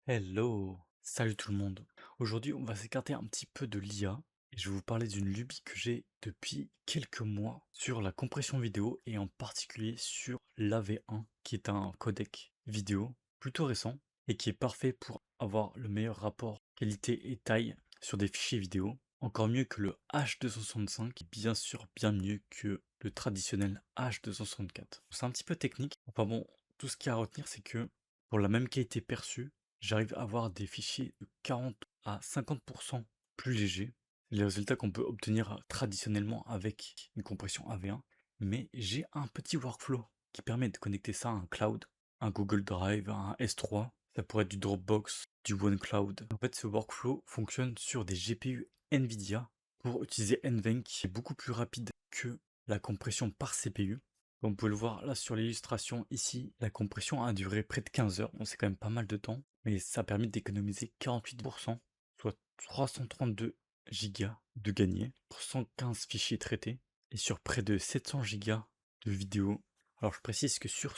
Hello! Salut tout le monde. Aujourd'hui, on va s'écarter un petit peu de l'IA et je vais vous parler d'une lubie que j'ai depuis quelques mois sur la compression vidéo et en particulier sur l'AV1 qui est un codec vidéo plutôt récent et qui est parfait pour avoir le meilleur rapport qualité et taille sur des fichiers vidéo. Encore mieux que le H265 et bien sûr bien mieux que le traditionnel H264. C'est un petit peu technique. Enfin bon, tout ce qu'il y a à retenir, c'est que pour la même qualité perçue, j'arrive à avoir des fichiers de 40 à 50% plus légers. C'est les résultats qu'on peut obtenir traditionnellement avec une compression AV1. Mais j'ai un petit workflow qui permet de connecter ça à un cloud, un Google Drive, un S3. Ça pourrait être du Dropbox, du OneCloud. En fait, ce workflow fonctionne sur des GPU NVIDIA pour utiliser NVENC qui est beaucoup plus rapide que la compression par CPU. Comme vous pouvez le voir là sur l'illustration ici, la compression a duré près de 15 heures, donc c'est quand même pas mal de temps, mais ça a permis d'économiser 48%, soit 332 gigas de gagné, pour 115 fichiers traités, et sur près de 700 gigas de vidéos. Alors je précise que sur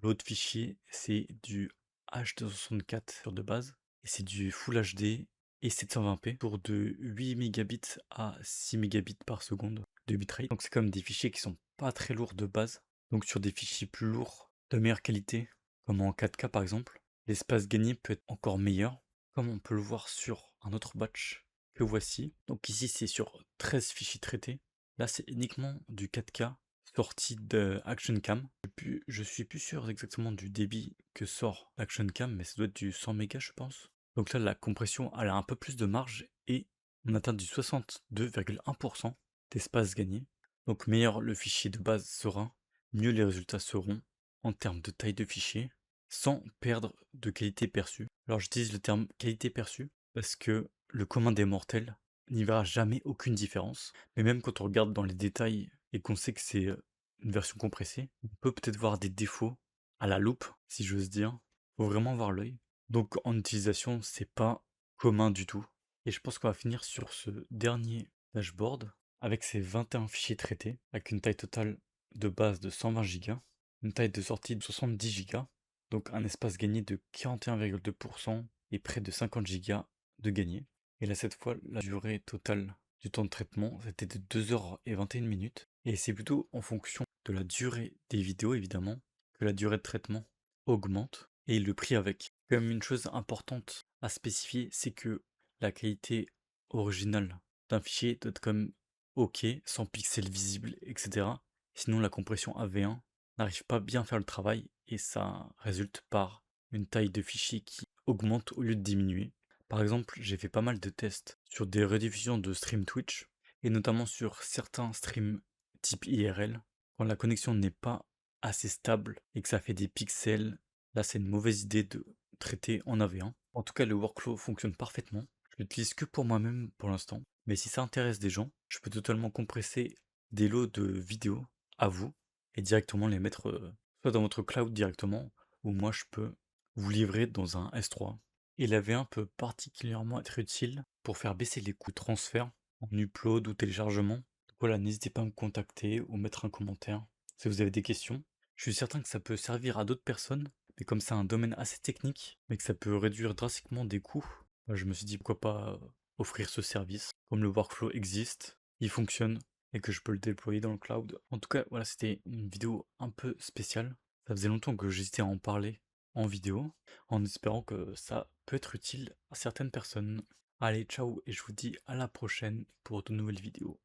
l'autre fichier, c'est du H264 de base, et c'est du Full HD et 720p pour de 8 mégabits à 6 mégabits par seconde de bitrate. Donc c'est quand même des fichiers qui sont pas très lourds de base. Donc sur des fichiers plus lourds, de meilleure qualité, comme en 4K par exemple, l'espace gagné peut être encore meilleur, comme on peut le voir sur un autre batch que voici. Donc ici c'est sur 13 fichiers traités. Là c'est uniquement du 4K sorti de ActionCam. Je suis plus sûr exactement du débit que sort ActionCam, mais ça doit être du 100 mégas je pense. Donc là la compression elle a un peu plus de marge et on atteint du 62,1% d'espace gagné. Donc meilleur le fichier de base sera, mieux les résultats seront en termes de taille de fichier, sans perdre de qualité perçue. Alors j'utilise le terme qualité perçue parce que le commun des mortels n'y verra jamais aucune différence. Mais même quand on regarde dans les détails et qu'on sait que c'est une version compressée, on peut peut-être voir des défauts à la loupe, si j'ose dire. Faut vraiment voir l'œil. Donc en utilisation, c'est pas commun du tout. Et je pense qu'on va finir sur ce dernier dashboard avec ses 21 fichiers traités, avec une taille totale de base de 120 Go, une taille de sortie de 70 Go, donc un espace gagné de 41,2% et près de 50 Go de gagné. Et là cette fois, la durée totale du temps de traitement, c'était de 2h21 minutes. Et c'est plutôt en fonction de la durée des vidéos évidemment, que la durée de traitement augmente et le prix avec. Comme une chose importante à spécifier, c'est que la qualité originale d'un fichier doit être comme ok, sans pixels visibles, etc. Sinon la compression AV1 n'arrive pas bien à faire le travail et ça résulte par une taille de fichier qui augmente au lieu de diminuer. Par exemple, j'ai fait pas mal de tests sur des rediffusions de stream Twitch et notamment sur certains streams type IRL. Quand la connexion n'est pas assez stable et que ça fait des pixels, là c'est une mauvaise idée de traiter en AV1. En tout cas, le workflow fonctionne parfaitement. Je l'utilise que pour moi-même pour l'instant. Mais si ça intéresse des gens, je peux totalement compresser des lots de vidéos à vous et directement les mettre soit dans votre cloud directement, ou moi je peux vous livrer dans un S3. Et la V1 peut particulièrement être utile pour faire baisser les coûts de transfert en upload ou téléchargement. Donc voilà, n'hésitez pas à me contacter ou mettre un commentaire si vous avez des questions. Je suis certain que ça peut servir à d'autres personnes, mais comme c'est un domaine assez technique, mais que ça peut réduire drastiquement des coûts, bah, je me suis dit pourquoi pas offrir ce service. Comme le workflow existe, il fonctionne et que je peux le déployer dans le cloud. En tout cas, voilà, c'était une vidéo un peu spéciale. Ça faisait longtemps que j'hésitais à en parler en vidéo, en espérant que ça peut être utile à certaines personnes. Allez, ciao, et je vous dis à la prochaine pour de nouvelles vidéos.